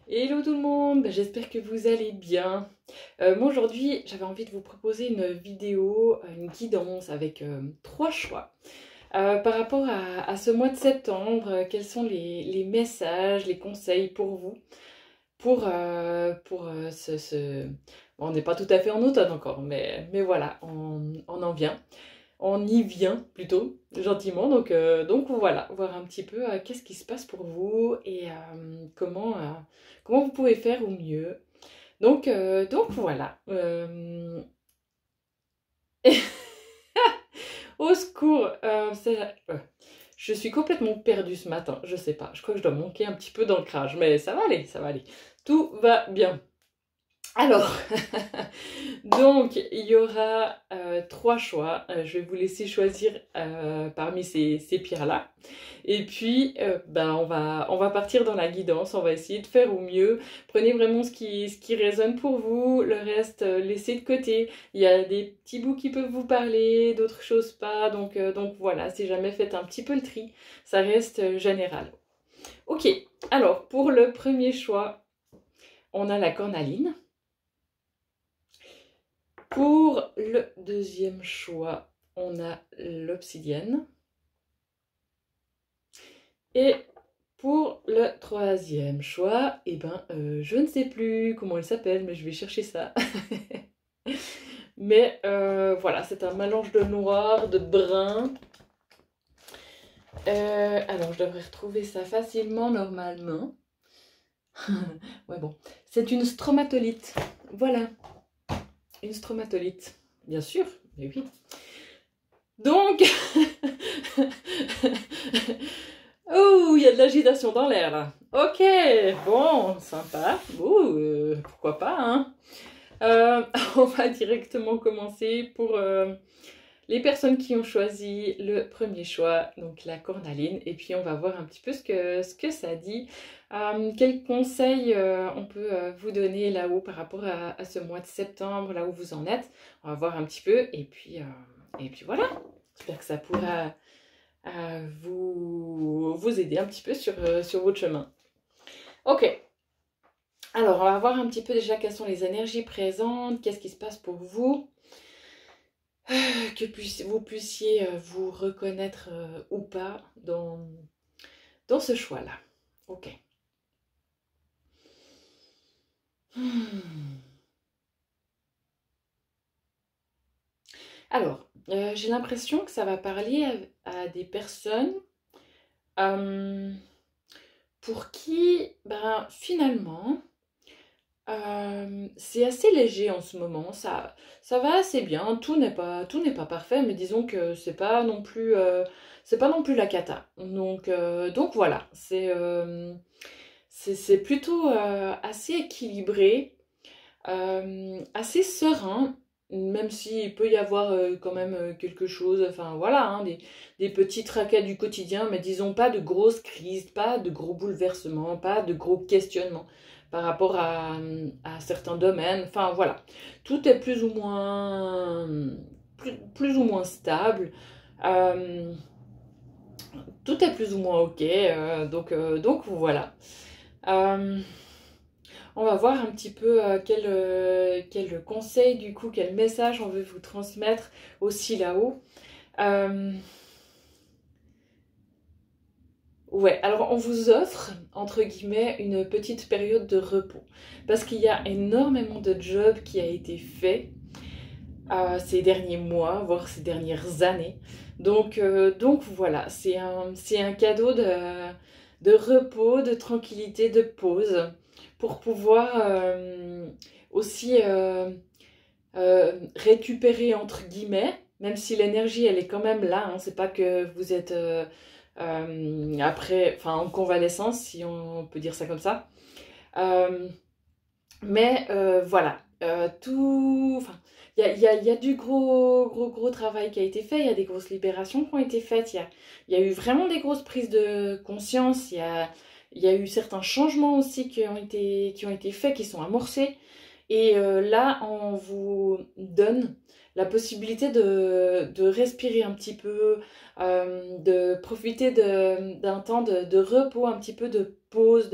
Hello tout le monde, j'espère que vous allez bien. Moi aujourd'hui j'avais envie de vous proposer une vidéo, une guidance avec trois choix. Par rapport à ce mois de septembre, quels sont les messages, les conseils pour vous, Bon, on n'est pas tout à fait en automne encore, mais voilà, on en vient. On y vient plutôt, gentiment. Donc voilà, voir un petit peu qu'est-ce qui se passe pour vous et comment vous pouvez faire au mieux. Donc voilà. Au secours, je suis complètement perdue ce matin, je sais pas. Je crois que je dois manquer un petit peu d'ancrage, mais ça va aller, ça va aller. Tout va bien. Alors, donc il y aura trois choix. Je vais vous laisser choisir parmi ces pierres-là. Et puis, on va partir dans la guidance. On va essayer de faire au mieux. Prenez vraiment ce qui résonne pour vous. Le reste, laissez de côté. Il y a des petits bouts qui peuvent vous parler, d'autres choses pas. Donc voilà, si jamais faites un petit peu le tri, ça reste général. Ok, alors pour le premier choix, on a la cornaline. Pour le deuxième choix, on a l'obsidienne. Et pour le troisième choix, je ne sais plus comment elle s'appelle, mais je vais chercher ça. Mais voilà, c'est un mélange de noir, de brun. Alors, je devrais retrouver ça facilement, normalement. Ouais, bon. C'est une stromatolite. Voilà, une stromatolite. Bien sûr, mais oui. Donc, oh, il y a de l'agitation dans l'air là. Ok, bon, sympa. Ouh, pourquoi pas, hein. On va directement commencer pour les personnes qui ont choisi le premier choix, donc la cornaline. Et puis on va voir un petit peu ce que ça dit. Quels conseils on peut vous donner là-haut par rapport à ce mois de septembre, là où vous en êtes. On va voir un petit peu. Et puis voilà. J'espère que ça pourra vous aider un petit peu sur votre chemin. Ok, alors on va voir un petit peu déjà quelles sont les énergies présentes, qu'est-ce qui se passe pour vous, que vous puissiez vous reconnaître ou pas dans ce choix-là. Ok. Hmm. Alors, j'ai l'impression que ça va parler à des personnes euh, pour qui, finalement, c'est assez léger en ce moment, ça va assez bien, tout n'est pas parfait, mais disons que c'est pas non plus la cata. Donc voilà, c'est plutôt assez équilibré, assez serein, même s'il peut y avoir quand même quelque chose, enfin voilà, hein, des petits tracas du quotidien, mais disons pas de grosses crises, pas de gros bouleversements, pas de gros questionnements par rapport à certains domaines, enfin voilà. Tout est plus ou moins stable, euh, tout est plus ou moins ok, donc voilà. Euh, on va voir un petit peu quel conseil, du coup, quel message on veut vous transmettre aussi là-haut. Euh, ouais, alors on vous offre, entre guillemets, une petite période de repos. Parce qu'il y a énormément de jobs qui a été fait ces derniers mois, voire ces dernières années. Donc voilà, c'est un cadeau de repos, de tranquillité, de pause, pour pouvoir aussi récupérer entre guillemets, même si l'énergie elle est quand même là, hein, c'est pas que vous êtes après, enfin en convalescence, si on peut dire ça comme ça. Euh, mais voilà, enfin, il y a du gros travail qui a été fait, il y a des grosses libérations qui ont été faites, il y a eu vraiment des grosses prises de conscience, il y a eu certains changements aussi qui ont été faits, qui sont amorcés. Et là, on vous donne la possibilité de respirer un petit peu, de profiter d'un temps de repos, un petit peu de pause,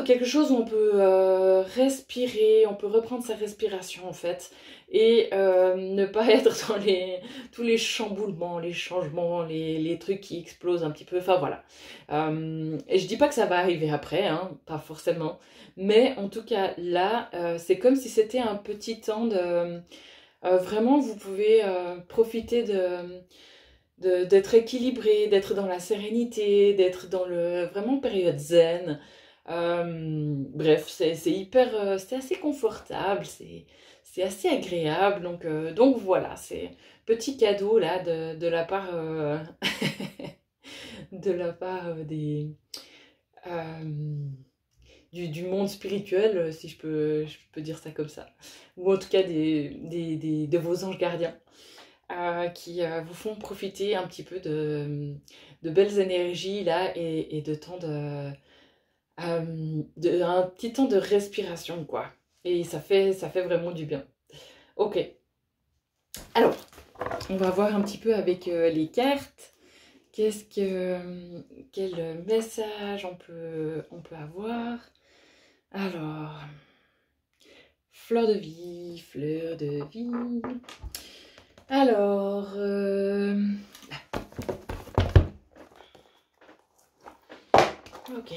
quelque chose où on peut respirer, on peut reprendre sa respiration en fait, et ne pas être dans tous les chamboulements, les changements, les trucs qui explosent un petit peu, enfin voilà. Et je dis pas que ça va arriver après, hein, pas forcément, mais en tout cas là, c'est comme si c'était un petit temps de... vraiment, vous pouvez profiter d'être équilibré, d'être dans la sérénité, d'être dans le vraiment période zen. Bref, c'est hyper, c'est assez confortable, c'est assez agréable. Donc voilà, c'est petit cadeau là de la part, de la part euh, du monde spirituel, si je peux dire ça comme ça. Ou en tout cas de vos anges gardiens. Qui vous font profiter un petit peu de belles énergies là et de temps un petit temps de respiration quoi. Et ça fait vraiment du bien. Ok, alors on va voir un petit peu avec les cartes. Quel message on peut avoir? Alors, fleur de vie. Alors, ok.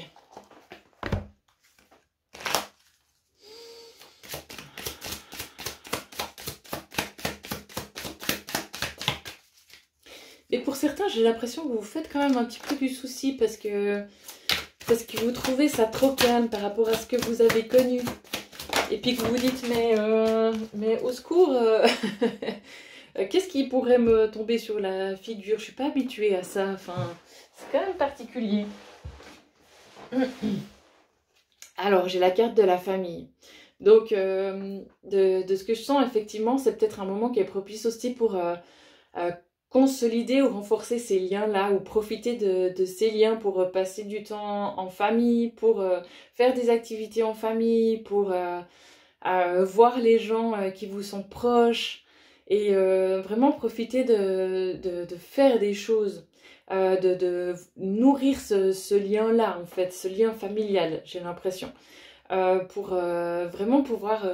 Et pour certains, j'ai l'impression que vous vous faites quand même un petit peu du souci parce que vous trouvez ça trop calme par rapport à ce que vous avez connu. Et puis que vous vous dites, mais au secours, qu'est-ce qui pourrait me tomber sur la figure? Je suis pas habituée à ça, enfin, c'est quand même particulier. Alors, j'ai la carte de la famille. Donc, de ce que je sens, effectivement, c'est peut-être un moment qui est propice aussi pour euh, consolider ou renforcer ces liens-là, ou profiter de ces liens pour passer du temps en famille, pour faire des activités en famille, pour voir les gens qui vous sont proches, et vraiment profiter de faire des choses. De nourrir ce lien-là, en fait, ce lien familial, j'ai l'impression. Pour vraiment pouvoir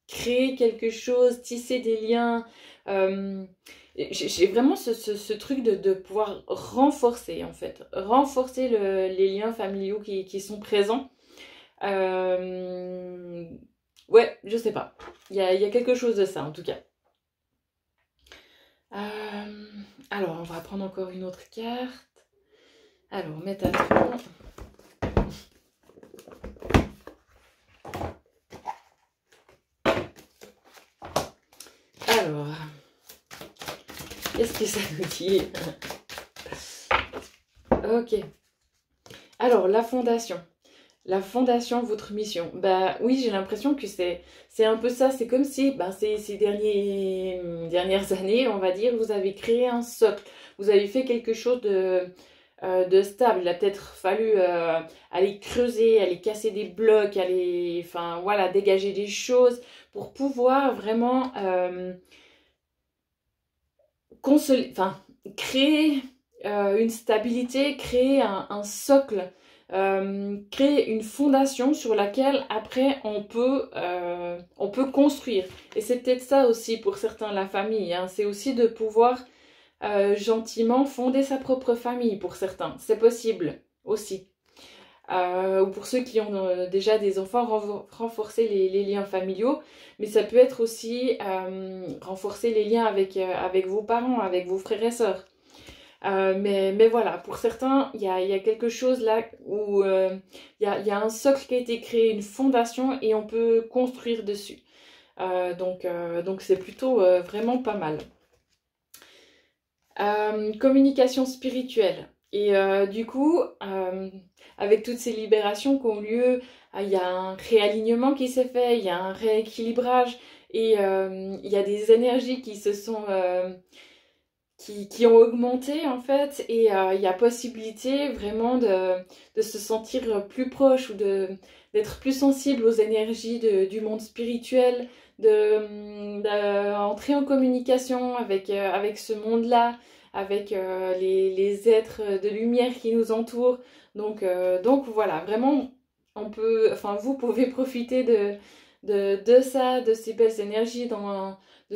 créer quelque chose, tisser des liens. J'ai vraiment ce truc de pouvoir renforcer, en fait. Renforcer les liens familiaux qui sont présents. Ouais, je sais pas. Il y a quelque chose de ça, en tout cas. Alors, on va prendre encore une autre carte. Alors, Métatron. Alors, qu'est-ce que ça nous dit? Ok. Alors, la fondation. La fondation, votre mission. Bah oui, j'ai l'impression que c'est un peu ça. C'est comme si ces dernières années, on va dire, vous avez créé un socle. Vous avez fait quelque chose de stable. Il a peut-être fallu aller creuser, aller casser des blocs, aller, enfin voilà, dégager des choses pour pouvoir vraiment créer une stabilité, créer un socle, créer une fondation sur laquelle après on peut construire. Et c'est peut-être ça aussi pour certains la famille, hein. C'est aussi de pouvoir gentiment fonder sa propre famille pour certains. C'est possible aussi. Ou pour ceux qui ont déjà des enfants, renforcer les liens familiaux, mais ça peut être aussi renforcer les liens avec vos parents, avec vos frères et sœurs. Mais voilà, pour certains, il y a quelque chose là où il y a un socle qui a été créé, une fondation, et on peut construire dessus. Donc c'est plutôt vraiment pas mal. Communication spirituelle. Et du coup, avec toutes ces libérations qui ont lieu, il y a un réalignement qui s'est fait, il y a un rééquilibrage, et il y a des énergies qui se sont... qui ont augmenté en fait, et il y a possibilité vraiment de se sentir plus proche, ou d'être plus sensible aux énergies du monde spirituel, d'entrer en communication avec ce monde-là, avec les êtres de lumière qui nous entourent. Donc voilà, vraiment enfin vous pouvez profiter de ça, de ces belles énergies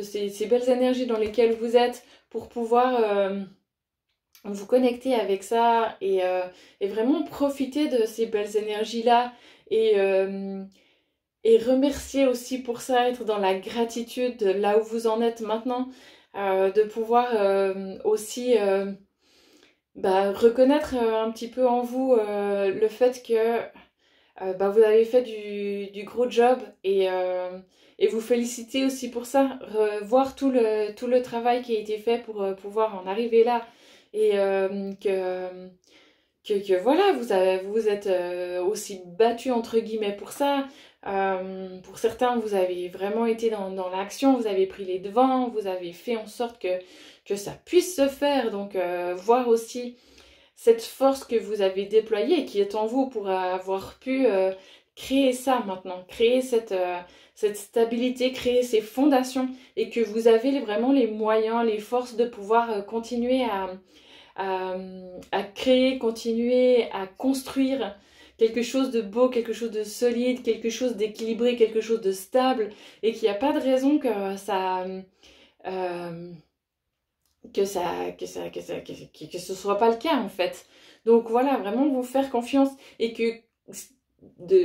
ces belles énergies dans lesquelles vous êtes pour pouvoir vous connecter avec ça et vraiment profiter de ces belles énergies-là et remercier aussi pour ça, être dans la gratitude de là où vous en êtes maintenant, de pouvoir aussi reconnaître un petit peu en vous le fait que vous avez fait du gros job et vous féliciter aussi pour ça, voir tout le travail qui a été fait pour pouvoir en arriver là et que voilà, vous êtes aussi battu entre guillemets pour ça. Pour certains, vous avez vraiment été dans l'action, vous avez pris les devants, vous avez fait en sorte que ça puisse se faire. Donc voir aussi cette force que vous avez déployée et qui est en vous pour avoir pu créer ça maintenant, créer cette stabilité, créer ces fondations et que vous avez vraiment les moyens, les forces de pouvoir continuer à créer, continuer à construire quelque chose de beau, quelque chose de solide, quelque chose d'équilibré, quelque chose de stable et qu'il n'y a pas de raison que ce soit pas le cas en fait. Donc voilà, vraiment vous faire confiance et que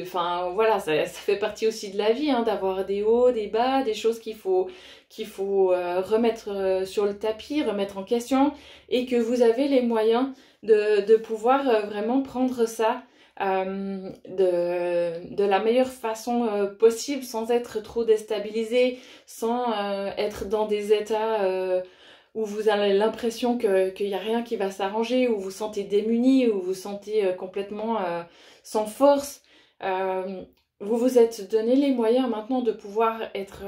enfin voilà, ça fait partie aussi de la vie, hein, d'avoir des hauts, des bas, des choses qu'il faut remettre sur le tapis, remettre en question et que vous avez les moyens de pouvoir vraiment prendre ça de la meilleure façon possible sans être trop déstabilisé, sans être dans des états où vous avez l'impression qu'il n'y a rien qui va s'arranger, où vous vous sentez démuni, où vous vous sentez complètement sans force. Vous vous êtes donné les moyens maintenant de pouvoir être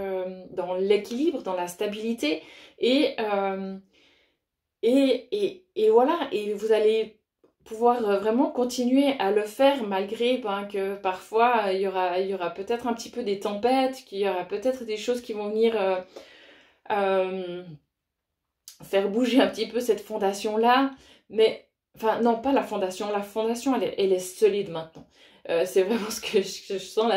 dans l'équilibre, dans la stabilité et voilà, et vous allez pouvoir vraiment continuer à le faire malgré que parfois il y aura peut-être un petit peu des tempêtes, qu'il y aura peut-être des choses qui vont venir faire bouger un petit peu cette fondation-là, mais, enfin non, pas la fondation elle est solide maintenant. C'est vraiment ce que je sens,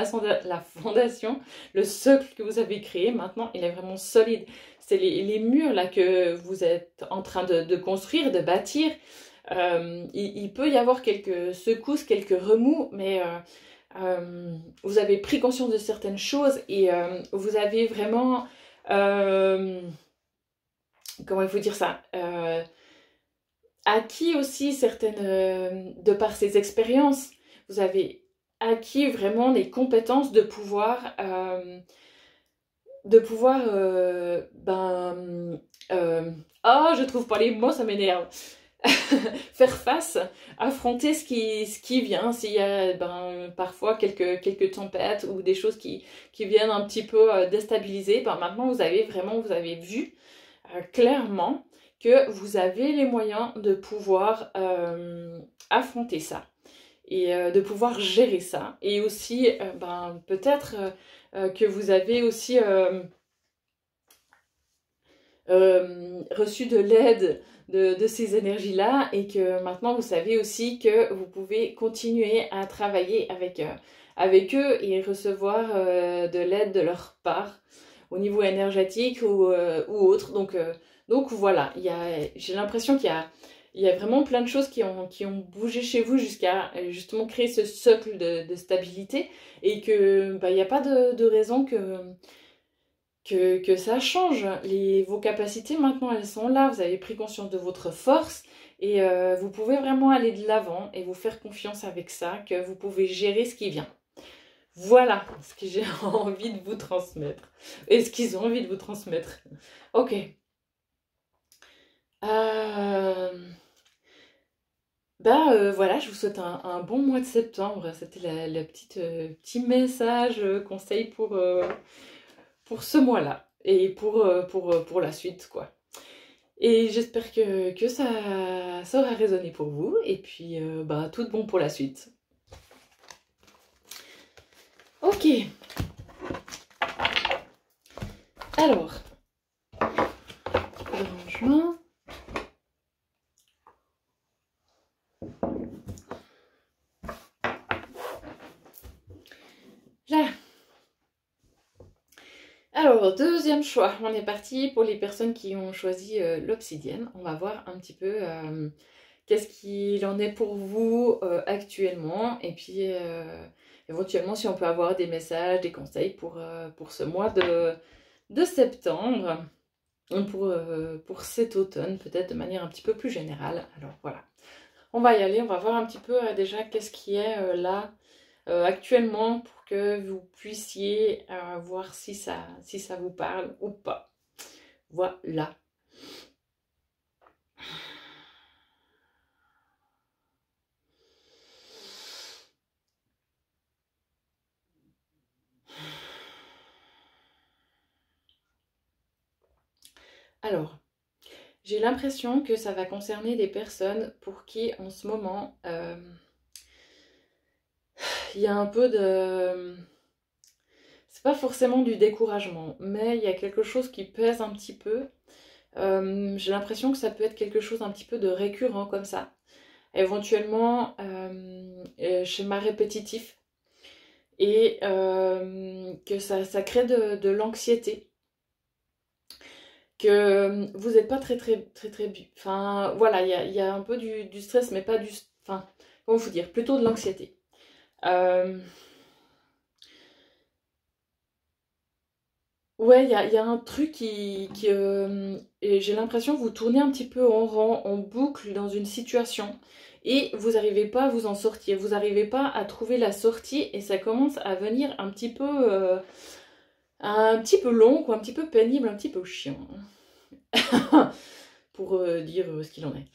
la fondation, le socle que vous avez créé maintenant, il est vraiment solide. C'est les murs là que vous êtes en train de construire, de bâtir. Il peut y avoir quelques secousses, quelques remous, mais vous avez pris conscience de certaines choses et vous avez vraiment... comment il faut dire ça, acquis aussi certaines, de par ces expériences, vous avez acquis vraiment les compétences de pouvoir, je trouve pas les mots, ça m'énerve. Faire face, affronter ce qui vient, s'il y a parfois quelques tempêtes ou des choses qui viennent un petit peu déstabiliser, maintenant vous avez vu clairement que vous avez les moyens de pouvoir affronter ça et de pouvoir gérer ça et aussi peut-être que vous avez aussi reçu de l'aide de ces énergies-là et que maintenant vous savez aussi que vous pouvez continuer à travailler avec eux et recevoir de l'aide de leur part au niveau énergétique ou autre. Donc voilà, j'ai l'impression qu'il y a vraiment plein de choses qui ont bougé chez vous jusqu'à justement créer ce socle de stabilité et que il n'y a pas de raison que ça change. Vos capacités maintenant elles sont là, vous avez pris conscience de votre force et vous pouvez vraiment aller de l'avant et vous faire confiance avec ça, que vous pouvez gérer ce qui vient. Voilà ce que j'ai envie de vous transmettre et ce qu'ils ont envie de vous transmettre. Ok. Voilà, je vous souhaite un bon mois de septembre. C'était la petit message conseil pour ce mois-là et pour la suite, quoi. Et j'espère que ça aura résonné pour vous. Et puis, tout de bon pour la suite. Ok. Alors, le rangement. Alors, deuxième choix, on est parti pour les personnes qui ont choisi l'obsidienne. On va voir un petit peu qu'est-ce qu'il en est pour vous actuellement. Et puis, éventuellement, si on peut avoir des messages, des conseils pour ce mois de septembre. Pour cet automne, peut-être de manière un petit peu plus générale. Alors, voilà. On va y aller, on va voir un petit peu déjà qu'est-ce qui est là actuellement pour que vous puissiez voir si ça vous parle ou pas. Voilà. Alors, j'ai l'impression que ça va concerner des personnes pour qui en ce moment il y a un peu de... C'est pas forcément du découragement, mais il y a quelque chose qui pèse un petit peu. J'ai l'impression que ça peut être quelque chose un petit peu de récurrent comme ça. Éventuellement, schéma répétitif. Et que ça crée de l'anxiété. Que vous n'êtes pas très... Enfin, voilà, il y a un peu du stress, mais pas du... Enfin, comment vous dire? Plutôt de l'anxiété. Ouais, il y a un truc et j'ai l'impression que vous tournez un petit peu en rond, en boucle dans une situation et vous n'arrivez pas à vous en sortir, vous n'arrivez pas à trouver la sortie et ça commence à venir un petit peu long, quoi, un petit peu pénible, un petit peu chiant, pour dire ce qu'il en est.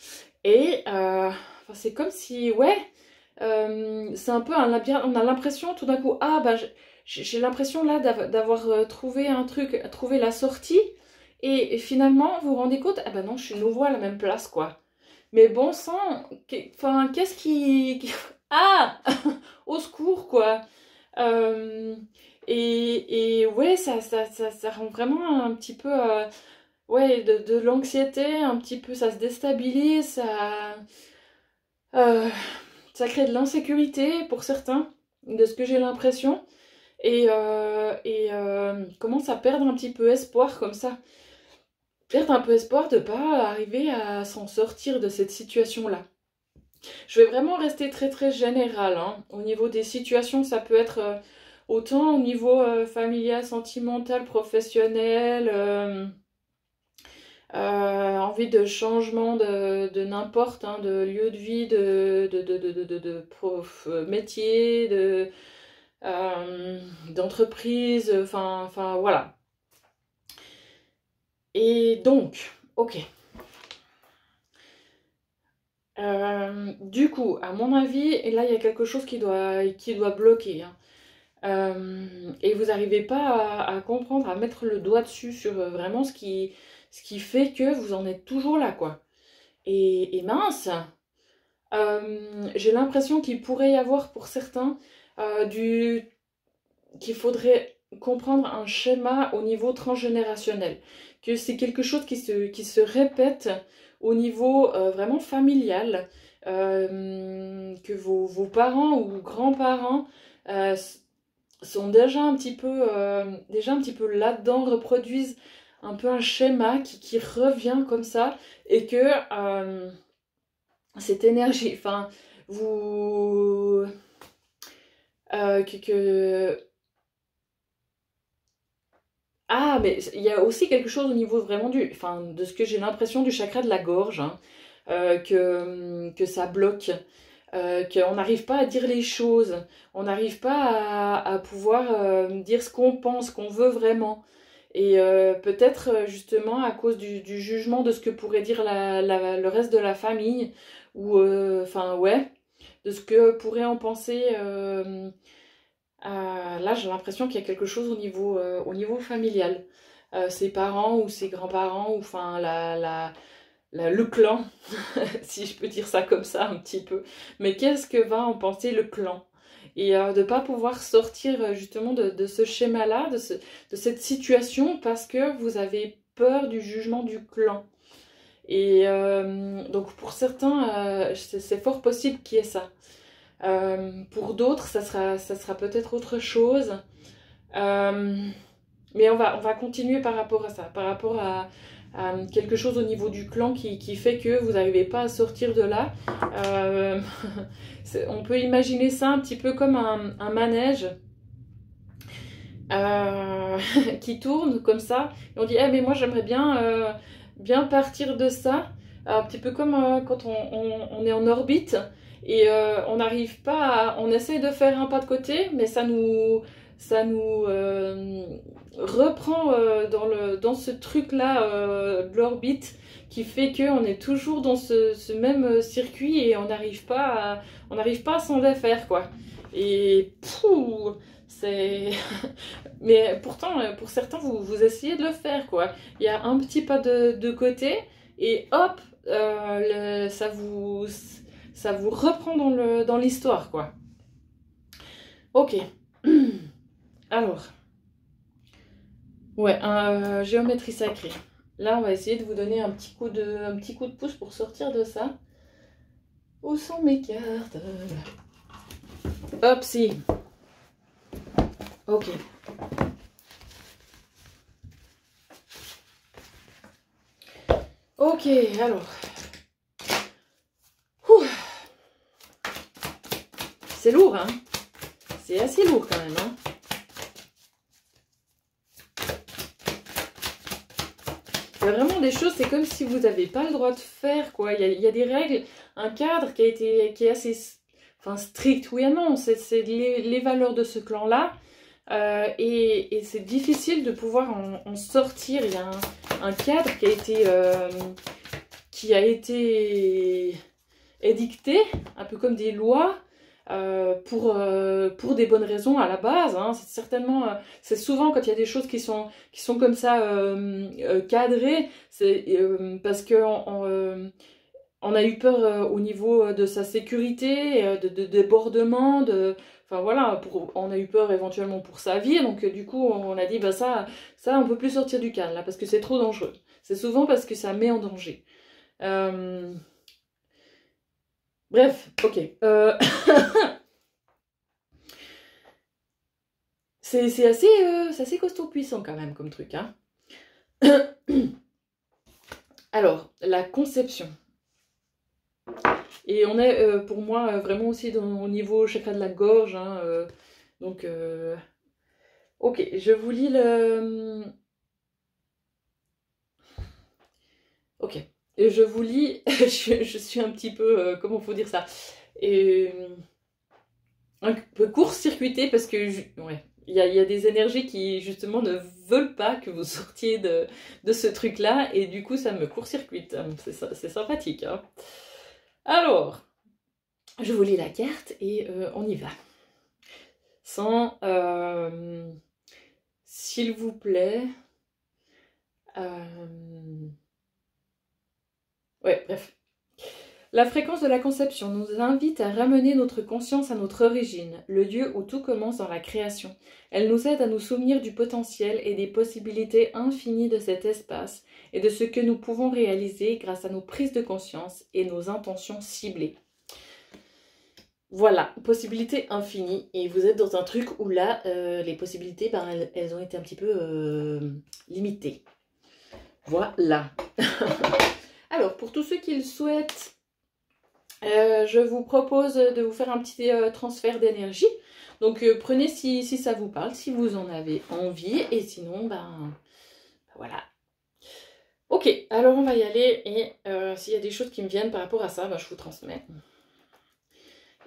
Et enfin, c'est comme si, ouais, c'est un peu un labyrinthe, on a l'impression tout d'un coup, ah bah j'ai l'impression là d'avoir trouvé un truc, trouvé la sortie, et finalement vous vous rendez compte, ah bah non, je suis nouveau à la même place, quoi. Mais bon sang, enfin, qu'est-ce qui... Ah au secours, quoi. Euh, et ouais, ça rend vraiment un petit peu... ouais, de l'anxiété, un petit peu, ça se déstabilise, euh, ça crée de l'insécurité pour certains, de ce que j'ai l'impression, et commence à perdre un petit peu espoir comme ça. Perdre un peu espoir de ne pas arriver à s'en sortir de cette situation-là. Je vais vraiment rester très très général, hein. Au niveau des situations, ça peut être autant au niveau familial, sentimental, professionnel, envie de changement de n'importe, hein, de lieu de vie, métier, d'entreprise, enfin voilà. Et donc, ok. Du coup, à mon avis, et là il y a quelque chose qui doit bloquer, hein. Et vous n'arrivez pas à comprendre, à mettre le doigt dessus sur vraiment ce qui fait que vous en êtes toujours là, quoi. Et mince, j'ai l'impression qu'il pourrait y avoir pour certains qu'il faudrait comprendre un schéma au niveau transgénérationnel, que c'est quelque chose qui se répète au niveau vraiment familial, que vos parents ou grands-parents euh, sont déjà un petit peu là-dedans, reproduisent un peu un schéma qui revient comme ça, et que cette énergie, enfin, vous... Ah, mais il y a aussi quelque chose au niveau vraiment enfin, de ce que j'ai l'impression du chakra de la gorge, hein, que ça bloque, qu'on n'arrive pas à dire les choses, on n'arrive pas à pouvoir dire ce qu'on pense, qu'on veut vraiment. Et peut-être justement à cause du jugement de ce que pourrait dire le reste de la famille, ou enfin ouais, de ce que pourrait en penser. Là, j'ai l'impression qu'il y a quelque chose au niveau familial. Ses parents ou ses grands-parents, ou enfin le clan, si je peux dire ça comme ça un petit peu. Mais qu'est-ce que va en penser le clan? Et de ne pas pouvoir sortir justement de ce schéma-là, de cette situation, parce que vous avez peur du jugement du clan. Et donc pour certains, c'est fort possible qu'il y ait ça. Pour d'autres, ça sera peut-être autre chose. Euh, Mais on va continuer par rapport à ça, par rapport à quelque chose au niveau du clan qui fait que vous n'arrivez pas à sortir de là. Euh, on peut imaginer ça un petit peu comme un manège qui tourne comme ça. Et on dit, eh, mais moi j'aimerais bien partir de ça. Un petit peu comme quand on est en orbite et on n'arrive pas à... On essaye de faire un pas de côté, mais ça nous reprend dans ce truc-là de l'orbite qui fait qu'on est toujours dans ce même circuit et on n'arrive pas à s'en défaire, quoi. Et pouh, c'est... Mais pourtant, pour certains, vous essayez de le faire, quoi. Il y a un petit pas de côté et hop, ça vous reprend dans l'histoire, quoi. Ok. Alors, ouais, géométrie sacrée. Là, on va essayer de vous donner un petit coup de pouce pour sortir de ça. Où sont mes cartes? Hop, si. Ok. Ok, alors. C'est lourd, hein? C'est assez lourd quand même, hein? Il y a vraiment des choses, c'est comme si vous n'avez pas le droit de faire, quoi. Il y a des règles, un cadre qui est assez strict, oui et non. C'est les valeurs de ce clan-là. Et c'est difficile de pouvoir en sortir. Il y a un cadre qui a été édicté, un peu comme des lois, pour des bonnes raisons à la base. Hein. C'est certainement, c'est souvent quand il y a des choses qui sont comme ça cadrées, c'est parce que on a eu peur au niveau de sa sécurité, de débordement, enfin voilà, on a eu peur éventuellement pour sa vie, donc du coup on a dit bah ça on peut plus sortir du cadre là parce que c'est trop dangereux. C'est souvent parce que ça met en danger. Bref, ok. C'est assez costaud puissant quand même comme truc. Hein. Alors, la conception. Et on est pour moi vraiment aussi au niveau chakra de la gorge. Hein, donc, ok, je vous lis le... Ok, et je vous lis, je suis un petit peu, comment faut dire ça, et, un peu court-circuité parce que, ouais, il y a des énergies qui justement ne veulent pas que vous sortiez de ce truc-là, et du coup ça me court-circuite, c'est sympathique. Hein. Alors, je vous lis la carte et on y va. Sans, s'il vous plaît, ouais, bref. La fréquence de la conception nous invite à ramener notre conscience à notre origine, le lieu où tout commence dans la création. Elle nous aide à nous souvenir du potentiel et des possibilités infinies de cet espace et de ce que nous pouvons réaliser grâce à nos prises de conscience et nos intentions ciblées. Voilà, possibilités infinies. Et vous êtes dans un truc où là, les possibilités, elles ont été un petit peu limitées. Voilà. Alors, pour tous ceux qui le souhaitent, je vous propose de vous faire un petit transfert d'énergie. Donc prenez si ça vous parle, si vous en avez envie. Et sinon, voilà. Ok, alors on va y aller. Et s'il y a des choses qui me viennent par rapport à ça, je vous transmets.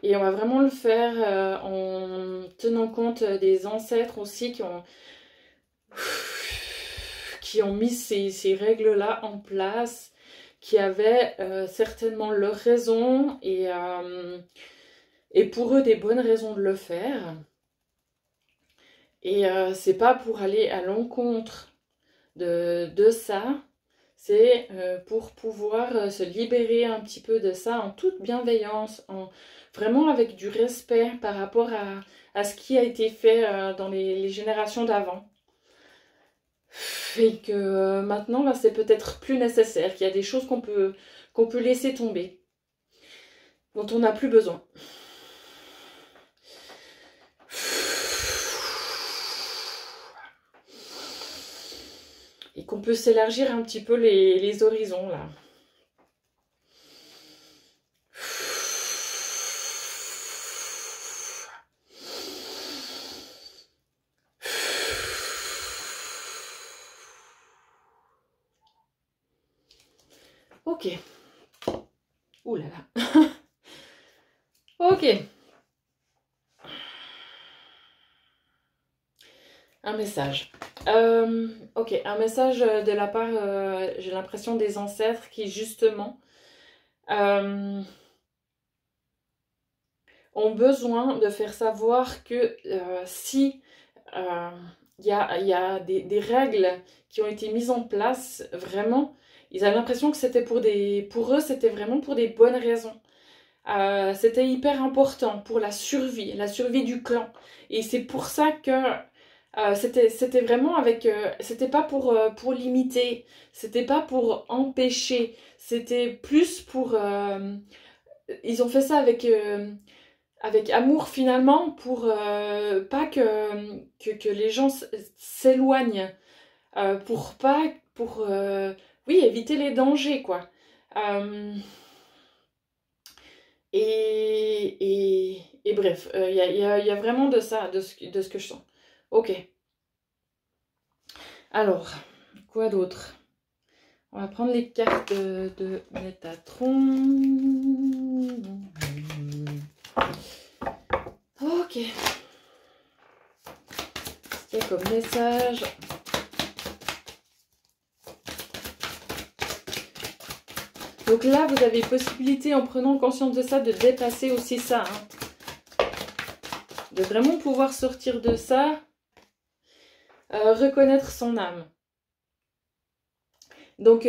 Et on va vraiment le faire en tenant compte des ancêtres aussi qui ont mis ces règles-là en place, qui avaient certainement leurs raisons et pour eux des bonnes raisons de le faire. Et c'est pas pour aller à l'encontre de ça, c'est pour pouvoir se libérer un petit peu de ça en toute bienveillance, vraiment avec du respect par rapport à ce qui a été fait dans les générations d'avant. Et que maintenant, c'est peut-être plus nécessaire, qu'il y a des choses qu'on peut laisser tomber, dont on n'a plus besoin. et qu'on peut s'élargir un petit peu les horizons là. Ok. Ouh là là. Ok. Un message. Ok, un message de la part, j'ai l'impression, des ancêtres qui, justement, ont besoin de faire savoir que si il y a des règles qui ont été mises en place, vraiment, ils avaient l'impression que c'était pour eux, c'était vraiment pour des bonnes raisons. C'était hyper important pour la survie du clan. Et c'est pour ça que c'était vraiment avec... c'était pas pour limiter, c'était pas pour empêcher, c'était plus pour... ils ont fait ça avec amour finalement, pour pas que les gens s'éloignent, pour pas... pour... oui, éviter les dangers, quoi. Et bref, y a vraiment de ça, de ce que je sens. Ok. Alors, quoi d'autre? On va prendre les cartes de Métatron. Ok. Qu'est-ce qu'il y a comme message? Donc là, vous avez possibilité, en prenant conscience de ça, de dépasser aussi ça. Hein. De vraiment pouvoir sortir de ça, reconnaître son âme. Donc,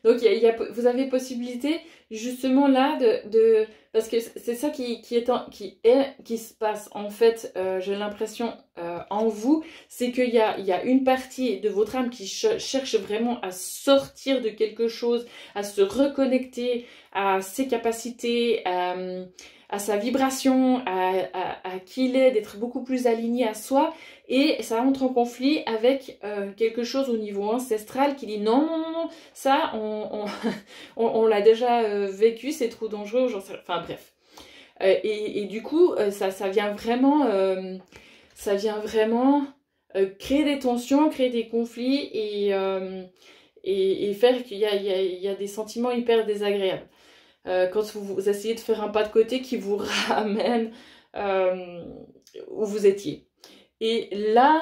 donc vous avez possibilité, justement là, parce que c'est ça qui se passe, en fait, j'ai l'impression, en vous, c'est qu'il y a une partie de votre âme qui cherche vraiment à sortir de quelque chose, à se reconnecter à ses capacités, à sa vibration, à qui il est, d'être beaucoup plus aligné à soi. Et ça entre en conflit avec quelque chose au niveau ancestral qui dit non, non, non, non, ça, on l'a déjà vécu, c'est trop dangereux, enfin bref. Et du coup, ça vient vraiment, créer des tensions, créer des conflits et faire qu'il y a des sentiments hyper désagréables. Quand vous essayez de faire un pas de côté qui vous ramène où vous étiez. Et là,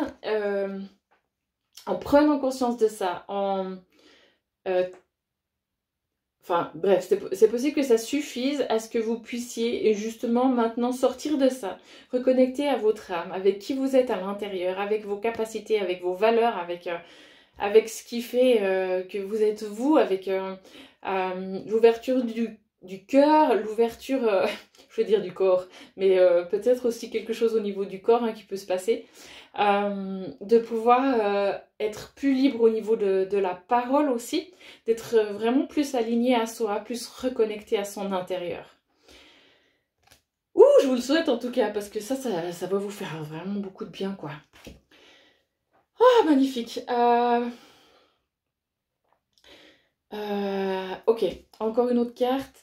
en prenant conscience de ça, enfin bref, c'est possible que ça suffise à ce que vous puissiez justement maintenant sortir de ça, reconnecter à votre âme, avec qui vous êtes à l'intérieur, avec vos capacités, avec vos valeurs, avec ce qui fait que vous êtes vous, avec l'ouverture du cœur, l'ouverture, je veux dire du corps, mais peut-être aussi quelque chose au niveau du corps hein, qui peut se passer, de pouvoir être plus libre au niveau de la parole aussi, d'être vraiment plus aligné à soi, plus reconnecté à son intérieur. Ouh, je vous le souhaite en tout cas, parce que ça va vous faire vraiment beaucoup de bien, quoi. Oh, magnifique. Ok, encore une autre carte.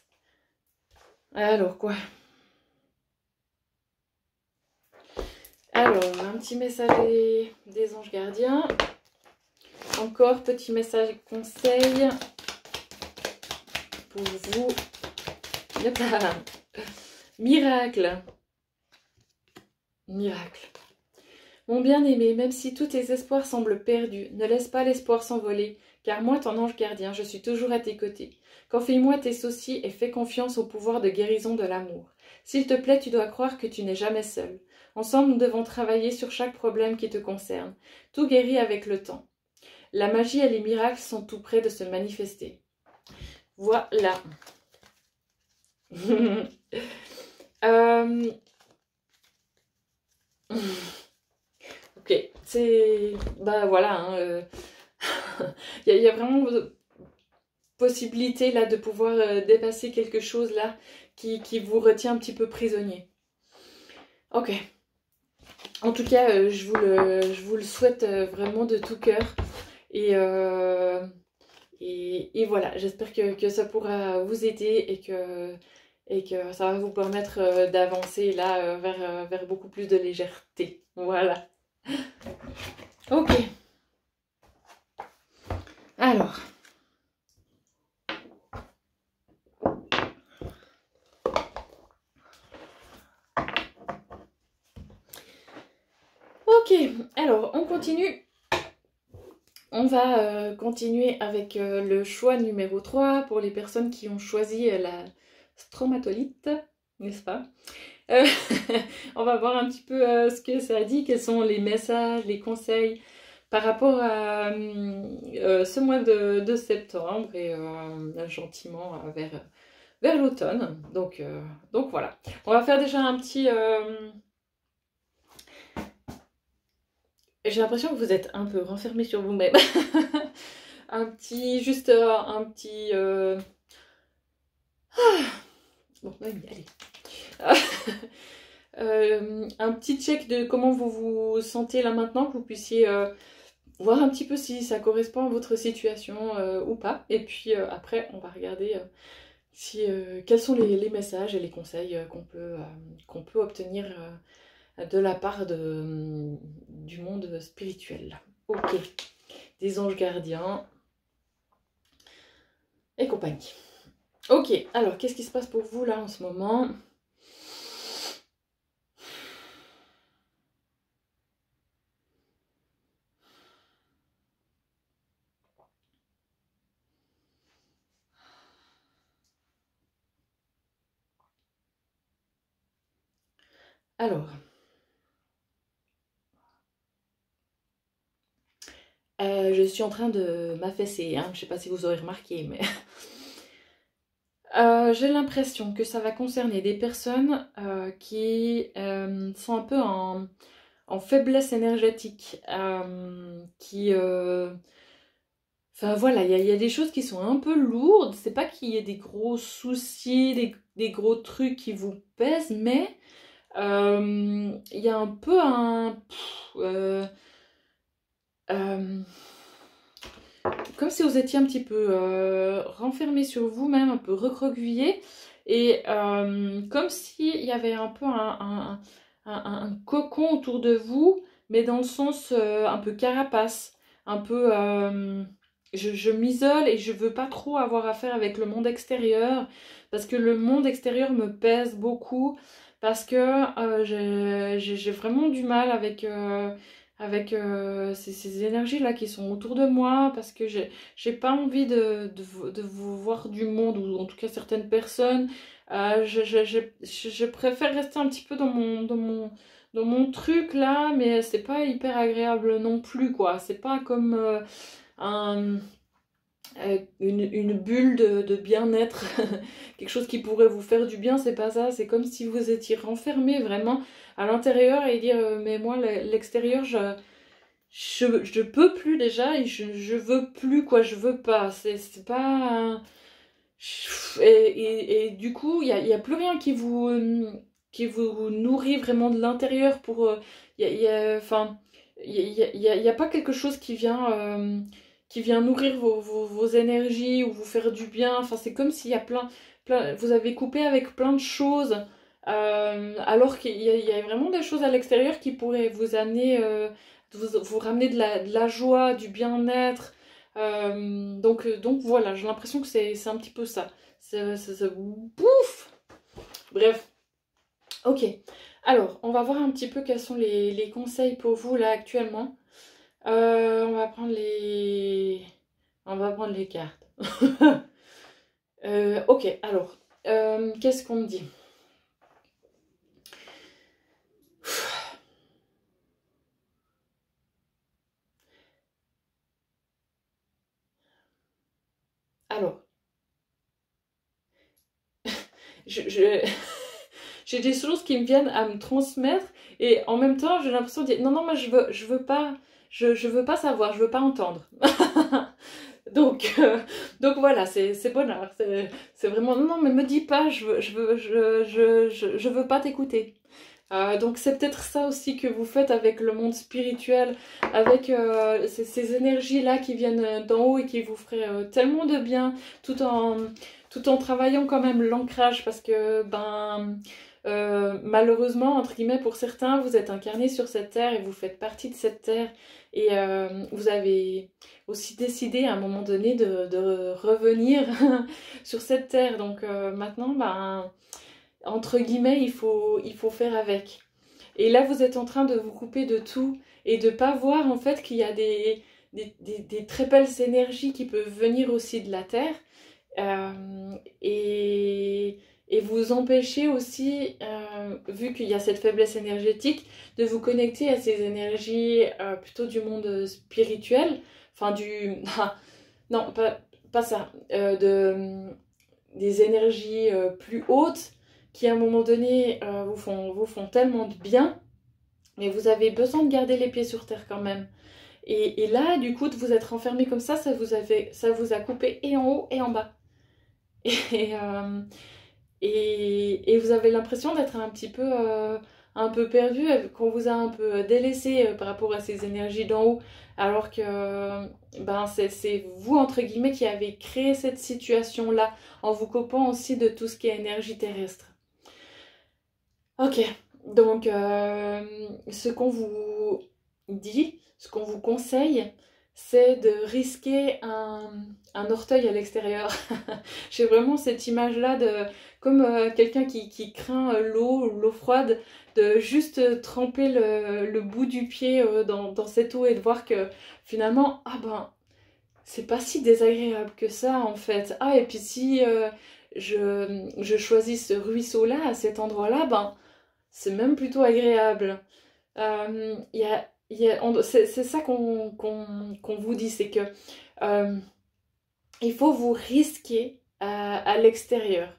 Alors, quoi? Alors, un petit message des anges gardiens. Encore, petit message conseil pour vous. Miracle. Miracle. Mon bien-aimé, même si tous tes espoirs semblent perdus, ne laisse pas l'espoir s'envoler, car moi, ton ange gardien, je suis toujours à tes côtés. Confie-moi tes soucis et fais confiance au pouvoir de guérison de l'amour. S'il te plaît, tu dois croire que tu n'es jamais seul. Ensemble, nous devons travailler sur chaque problème qui te concerne. Tout guérit avec le temps. La magie et les miracles sont tout près de se manifester. Voilà. Ok, c'est... Bah voilà, hein, il y a vraiment possibilité là de pouvoir dépasser quelque chose là qui vous retient un petit peu prisonnier. Ok. En tout cas, je vous le souhaite vraiment de tout cœur. Et voilà, j'espère que ça pourra vous aider et que ça va vous permettre d'avancer là vers beaucoup plus de légèreté. Voilà. Ok. Alors. Ok, alors on continue. On va continuer avec le choix numéro 3 pour les personnes qui ont choisi la stromatolite, n'est-ce pas? On va voir un petit peu ce que ça dit, quels sont les messages, les conseils par rapport à ce mois de septembre et gentiment vers l'automne. Donc voilà, on va faire déjà un petit... J'ai l'impression que vous êtes un peu renfermé sur vous-même. Juste un petit... Bon, allez. Un petit check de comment vous vous sentez là maintenant, que vous puissiez voir un petit peu si ça correspond à votre situation ou pas. Et puis après, on va regarder quels sont les messages et les conseils qu'on peut obtenir de la part du monde spirituel. Ok, des anges gardiens et compagnie. Ok, alors qu'est-ce qui se passe pour vous là en ce moment ? Alors, je suis en train de m'affaisser, hein. Je ne sais pas si vous aurez remarqué, mais j'ai l'impression que ça va concerner des personnes qui sont un peu en faiblesse énergétique, Enfin voilà, il y a des choses qui sont un peu lourdes. C'est pas qu'il y ait des gros soucis, des gros trucs qui vous pèsent, mais il y a un peu comme si vous étiez un petit peu renfermé sur vous-même, un peu recroquevillé, et comme s'il y avait un peu un cocon autour de vous, mais dans le sens un peu carapace, un peu je m'isole et je veux pas trop avoir affaire avec le monde extérieur, parce que le monde extérieur me pèse beaucoup, parce que j'ai vraiment du mal avec ces énergies-là qui sont autour de moi, parce que j'ai pas envie de vous voir du monde, ou en tout cas certaines personnes. Je préfère rester un petit peu dans mon truc là, mais c'est pas hyper agréable non plus, quoi. C'est pas comme un une bulle de bien-être, quelque chose qui pourrait vous faire du bien, c'est pas ça, c'est comme si vous étiez renfermé vraiment à l'intérieur et dire mais moi l'extérieur je peux plus déjà et je veux plus, quoi, je veux pas, c'est pas... Et du coup il y a plus rien qui vous nourrit vraiment de l'intérieur pour... enfin, il y a pas quelque chose qui vient nourrir vos énergies ou vous faire du bien. Enfin, c'est comme s'il y a vous avez coupé avec plein de choses, alors qu'il y a vraiment des choses à l'extérieur qui pourraient vous amener, vous ramener de la joie, du bien-être. Donc voilà, j'ai l'impression que c'est un petit peu ça. Bouf! Bref, ok. Alors, on va voir un petit peu quels sont les conseils pour vous là actuellement. On va prendre on va prendre les cartes. Ok, alors, qu'est-ce qu'on me dit? Alors, j'ai des choses qui me viennent à me transmettre et en même temps, j'ai l'impression de dire non, non, moi je veux pas, je veux pas savoir, je veux pas entendre. Donc, donc voilà, c'est bonheur. C'est vraiment non, non, mais me dis pas, je veux pas t'écouter. Donc c'est peut-être ça aussi que vous faites avec le monde spirituel, avec ces énergies-là qui viennent d'en haut et qui vous feraient tellement de bien, tout en travaillant quand même l'ancrage, parce que malheureusement, entre guillemets, pour certains, vous êtes incarnés sur cette terre et vous faites partie de cette terre, et vous avez aussi décidé à un moment donné de revenir sur cette terre. Donc maintenant, entre guillemets, il faut faire avec. Et là, vous êtes en train de vous couper de tout et de pas voir en fait qu'il y a des très belles énergies qui peuvent venir aussi de la Terre, et, et vous empêcher aussi, vu qu'il y a cette faiblesse énergétique, de vous connecter à ces énergies plutôt du monde spirituel, enfin du... non, pas ça, des énergies plus hautes qui à un moment donné vous font tellement de bien, mais vous avez besoin de garder les pieds sur terre quand même. Et là, du coup, de vous être enfermé comme ça ça vous a coupé et en haut et en bas. Et, et vous avez l'impression d'être un peu perdu, qu'on vous a un peu délaissé par rapport à ces énergies d'en haut, alors que c'est vous, entre guillemets, qui avez créé cette situation-là, en vous coupant aussi de tout ce qui est énergie terrestre. Ok, donc ce qu'on vous dit, ce qu'on vous conseille, c'est de risquer un orteil à l'extérieur. J'ai vraiment cette image-là de comme quelqu'un qui craint l'eau froide, de juste tremper le bout du pied dans cette eau et de voir que finalement, c'est pas si désagréable que ça en fait. Ah, et puis si je choisis ce ruisseau-là, à cet endroit-là, c'est même plutôt agréable. C'est ça qu'on vous dit, c'est que il faut vous risquer à l'extérieur,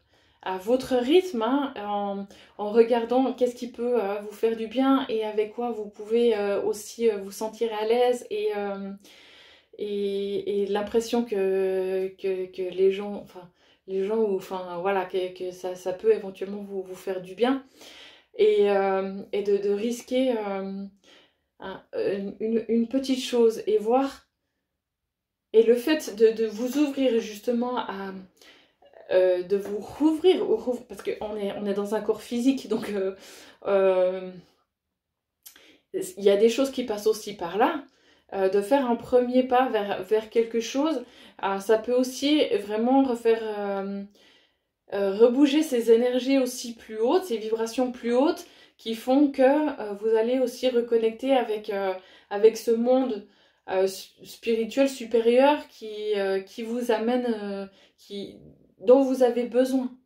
à votre rythme, hein, en regardant qu'est-ce qui peut vous faire du bien et avec quoi vous pouvez aussi vous sentir à l'aise, et l'impression que les gens, ou enfin voilà, que ça peut éventuellement vous faire du bien, et de risquer une petite chose et voir, et le fait de vous ouvrir justement à de vous rouvrir, parce qu'on on est dans un corps physique, donc il y a des choses qui passent aussi par là, de faire un premier pas vers quelque chose, ça peut aussi vraiment rebouger ces énergies aussi plus hautes, ces vibrations plus hautes, qui font que vous allez aussi reconnecter avec ce monde spirituel supérieur qui vous amène, dont vous avez besoin.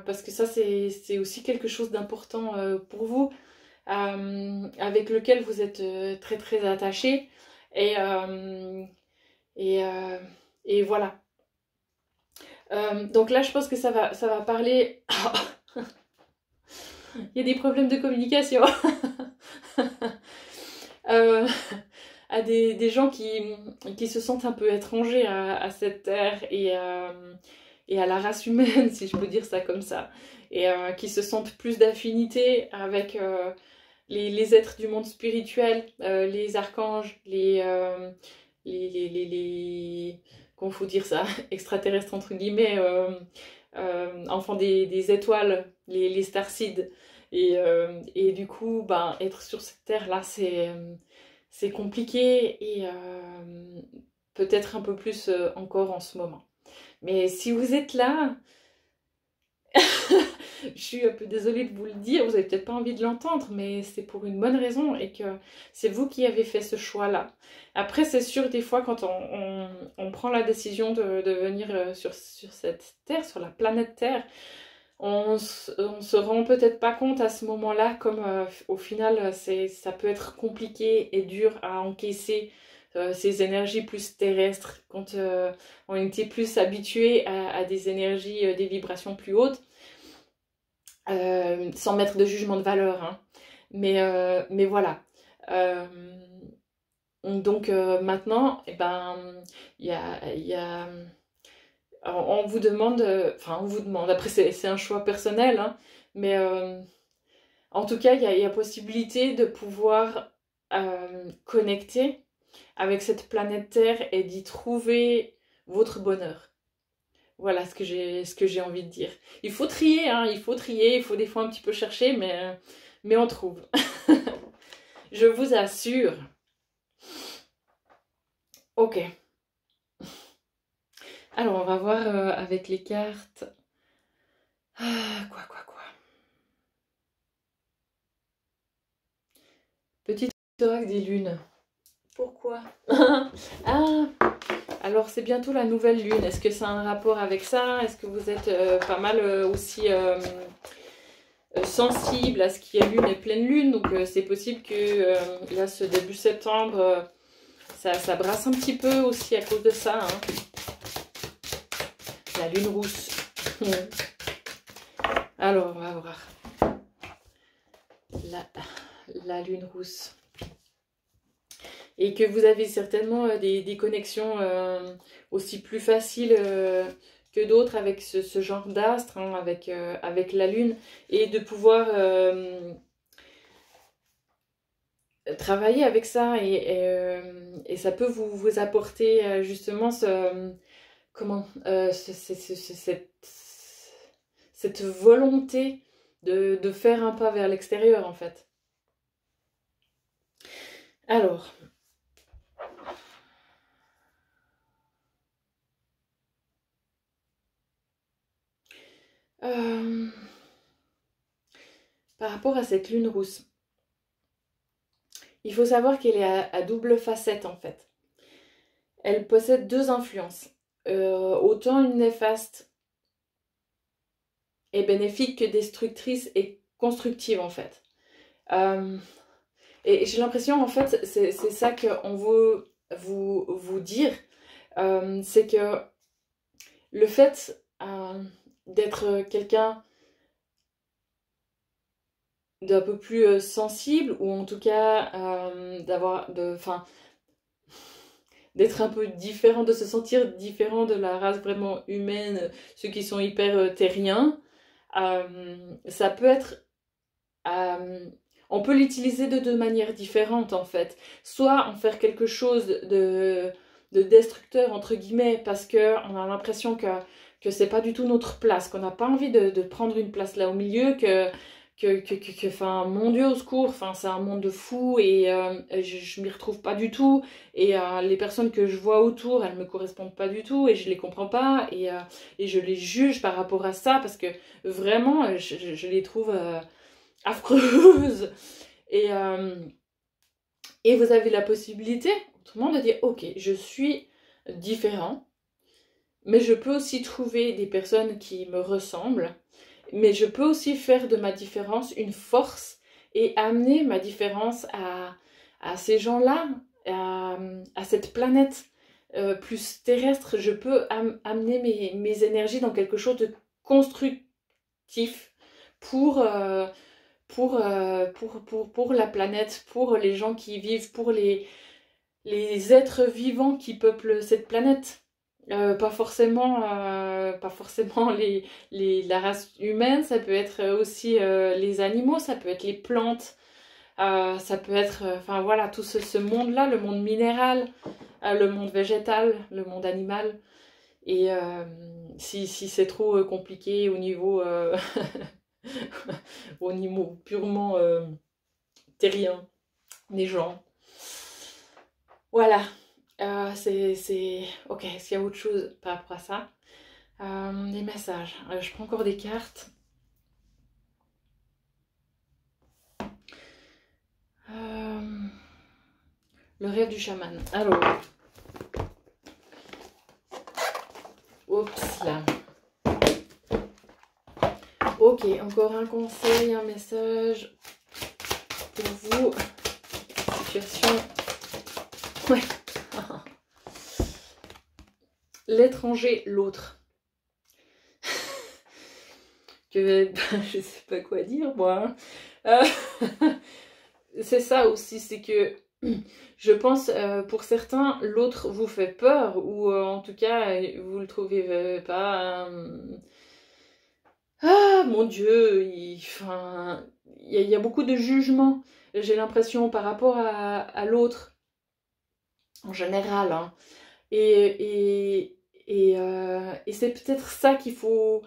Parce que ça, c'est aussi quelque chose d'important pour vous, avec lequel vous êtes très très attaché. Et, et, euh, et voilà. Donc là, je pense que ça va parler... Il y a des problèmes de communication. À des gens qui se sentent un peu étrangers à cette terre et à la race humaine, si je peux dire ça comme ça, et qui se sentent plus d'affinité avec les êtres du monde spirituel, les archanges, comment faut dire ça, extraterrestres entre guillemets, enfants des étoiles, les starseeds. Et du coup, être sur cette terre-là, c'est compliqué, et peut-être un peu plus encore en ce moment. Mais si vous êtes là, je suis un peu désolée de vous le dire, vous avez peut-être pas envie de l'entendre, mais c'est pour une bonne raison, et que c'est vous qui avez fait ce choix-là. Après, c'est sûr, des fois, quand on prend la décision de venir sur cette Terre, sur la planète Terre, on se rend peut-être pas compte à ce moment-là, comme au final, ça peut être compliqué et dur à encaisser, ces énergies plus terrestres, quand on était plus habitué à des énergies, des vibrations plus hautes. Sans mettre de jugement de valeur, hein. Mais voilà. Euh, donc maintenant, il y a, on vous demande, enfin on vous demande, après c'est un choix personnel, hein, mais En tout cas, il y a possibilité de pouvoir connecter avec cette planète Terre et d'y trouver votre bonheur. Voilà ce que j'ai envie de dire. Il faut trier, hein, il faut trier, il faut des fois un petit peu chercher, mais on trouve. Je vous assure. Ok. Alors, on va voir avec les cartes. Ah, quoi. Petite oracle des lunes. Pourquoi? Ah, alors c'est bientôt la nouvelle lune. Est-ce que ça a un rapport avec ça? Est-ce que vous êtes pas mal aussi sensible à ce qui est lune et pleine lune? Donc c'est possible que là, ce début septembre, ça brasse un petit peu aussi à cause de ça. Hein. La lune rousse. Alors, on va voir. La lune rousse. Et que vous avez certainement des connexions aussi plus faciles que d'autres avec ce genre d'astre, hein, avec la lune, et de pouvoir travailler avec ça, et ça peut vous apporter justement cette volonté de faire un pas vers l'extérieur en fait. Alors, par rapport à cette lune rousse, il faut savoir qu'elle est à double facette en fait. Elle possède deux influences, autant une néfaste et bénéfique que destructrice et constructive en fait. Et j'ai l'impression en fait, c'est ça qu'on veut vous dire, c'est que le fait d'être quelqu'un d'un peu plus sensible, ou en tout cas d'être un peu différent, de se sentir différent de la race vraiment humaine, ceux qui sont hyper terriens, ça peut être... on peut l'utiliser de deux manières différentes en fait. Soit en faire quelque chose de destructeur entre guillemets, parce qu'on a l'impression que c'est pas du tout notre place, qu'on n'a pas envie de prendre une place là au milieu, enfin, mon Dieu, au secours, enfin, c'est un monde de fous, et je m'y retrouve pas du tout, et les personnes que je vois autour, elles me correspondent pas du tout, et je les comprends pas, et je les juge par rapport à ça, parce que vraiment, je les trouve affreuses. Et vous avez la possibilité, autrement, de dire, ok, je suis différent, mais je peux aussi trouver des personnes qui me ressemblent, mais je peux aussi faire de ma différence une force et amener ma différence à ces gens-là, à cette planète plus terrestre. Je peux amener mes énergies dans quelque chose de constructif pour la planète, pour les gens qui y vivent, pour les êtres vivants qui peuplent cette planète. Pas forcément la race humaine, ça peut être aussi les animaux, ça peut être les plantes, ça peut être, enfin voilà, tout ce monde-là, le monde minéral, le monde végétal, le monde animal. Et si c'est trop compliqué au niveau, au niveau purement terrien des gens. Voilà. C'est... Ok, est-ce qu'il y a autre chose par rapport à ça? Des messages. Je prends encore des cartes. Le rêve du chaman. Alors. Oups là. Ok, encore un conseil, un message pour vous. Situation. Ouais. L'étranger, l'autre. Je sais pas quoi dire, moi. C'est ça aussi, c'est que je pense, pour certains, l'autre vous fait peur, ou en tout cas, vous le trouvez pas... ah, mon Dieu, y a beaucoup de jugement, j'ai l'impression, par rapport à l'autre, en général. Hein. Et c'est peut-être ça qu'il faut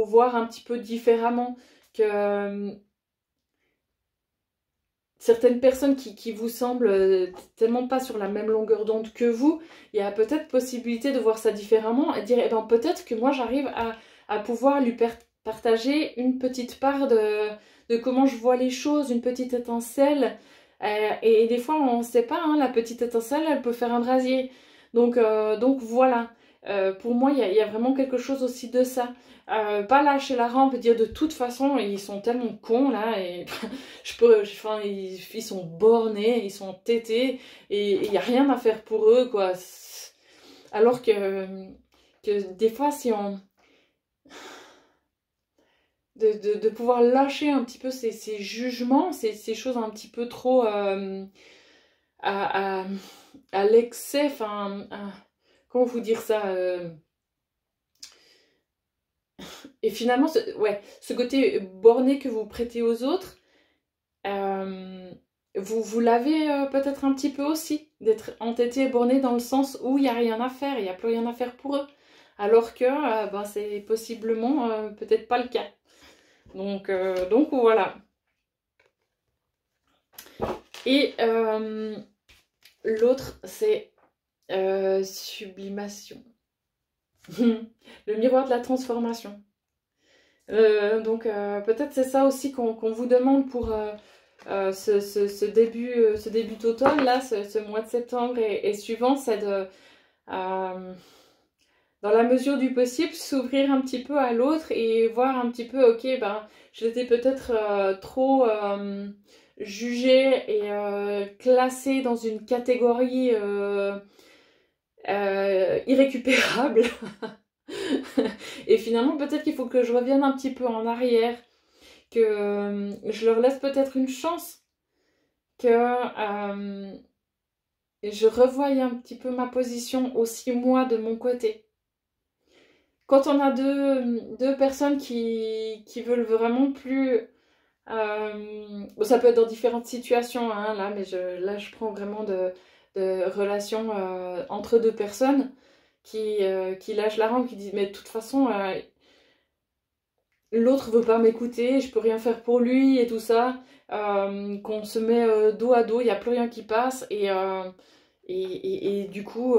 voir un petit peu différemment, que certaines personnes qui vous semblent tellement pas sur la même longueur d'onde que vous, il y a peut-être possibilité de voir ça différemment et de dire, eh ben, peut-être que moi j'arrive à pouvoir lui partager une petite part de comment je vois les choses, une petite étincelle. Et des fois, on ne sait pas, hein, la petite étincelle, elle peut faire un brasier. Donc voilà. Pour moi, il y a vraiment quelque chose aussi de ça. Pas lâcher la rampe et dire de toute façon, ils sont tellement cons là, et enfin, ils sont bornés, ils sont tétés, et il n'y a rien à faire pour eux, quoi. Alors que des fois, si on. De pouvoir lâcher un petit peu ces jugements, ces choses un petit peu trop à, à, à l'excès, enfin, comment vous dire ça et finalement, ce côté borné que vous prêtez aux autres, vous l'avez peut-être un petit peu aussi, d'être entêté et borné dans le sens où il n'y a rien à faire, il n'y a plus rien à faire pour eux. Alors que ben, c'est possiblement peut-être pas le cas. Donc voilà. Et l'autre, c'est sublimation. Le miroir de la transformation. Donc peut-être c'est ça aussi qu'on vous demande pour ce début d'automne, là, ce mois de septembre et suivant, c'est de, dans la mesure du possible, s'ouvrir un petit peu à l'autre et voir un petit peu, ok, ben, je l'étais peut-être trop jugée et classée dans une catégorie irrécupérable. Et finalement, peut-être qu'il faut que je revienne un petit peu en arrière, que je leur laisse peut-être une chance, que je revoie un petit peu ma position aussi moi de mon côté. Quand on a deux personnes qui veulent vraiment plus... bon, ça peut être dans différentes situations, hein, là, mais là je prends vraiment de relations entre deux personnes qui lâchent la rampe, qui disent mais de toute façon l'autre veut pas m'écouter, je peux rien faire pour lui et tout ça, qu'on se met dos à dos, il n'y a plus rien qui passe et du coup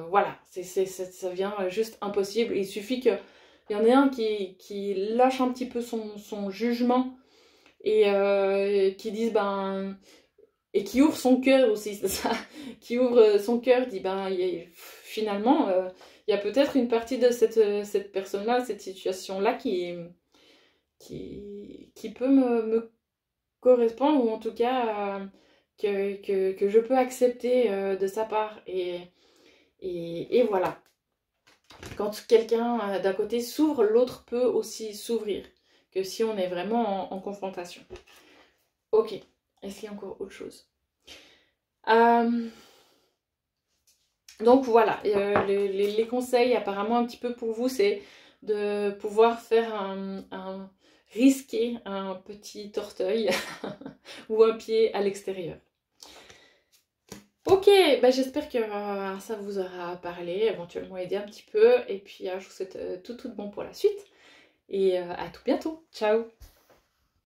voilà, ça devient juste impossible. Il suffit qu'il y en ait un qui lâche un petit peu son jugement et qui dise ben et qui ouvre son cœur aussi, c'est ça, qui ouvre son cœur, dit ben finalement il y a peut-être une partie de cette personne-là, cette situation-là qui peut me correspondre, ou en tout cas que je peux accepter de sa part. Et voilà. Quand quelqu'un d'un côté s'ouvre, l'autre peut aussi s'ouvrir, que si on est vraiment en confrontation. Ok, est-ce qu'il y a encore autre chose donc voilà, les conseils apparemment un petit peu pour vous, c'est de pouvoir faire risquer un petit orteil ou un pied à l'extérieur. Ok, bah j'espère que ça vous aura parlé, éventuellement aidé un petit peu. Et puis je vous souhaite tout de bon pour la suite. Et à tout bientôt. Ciao!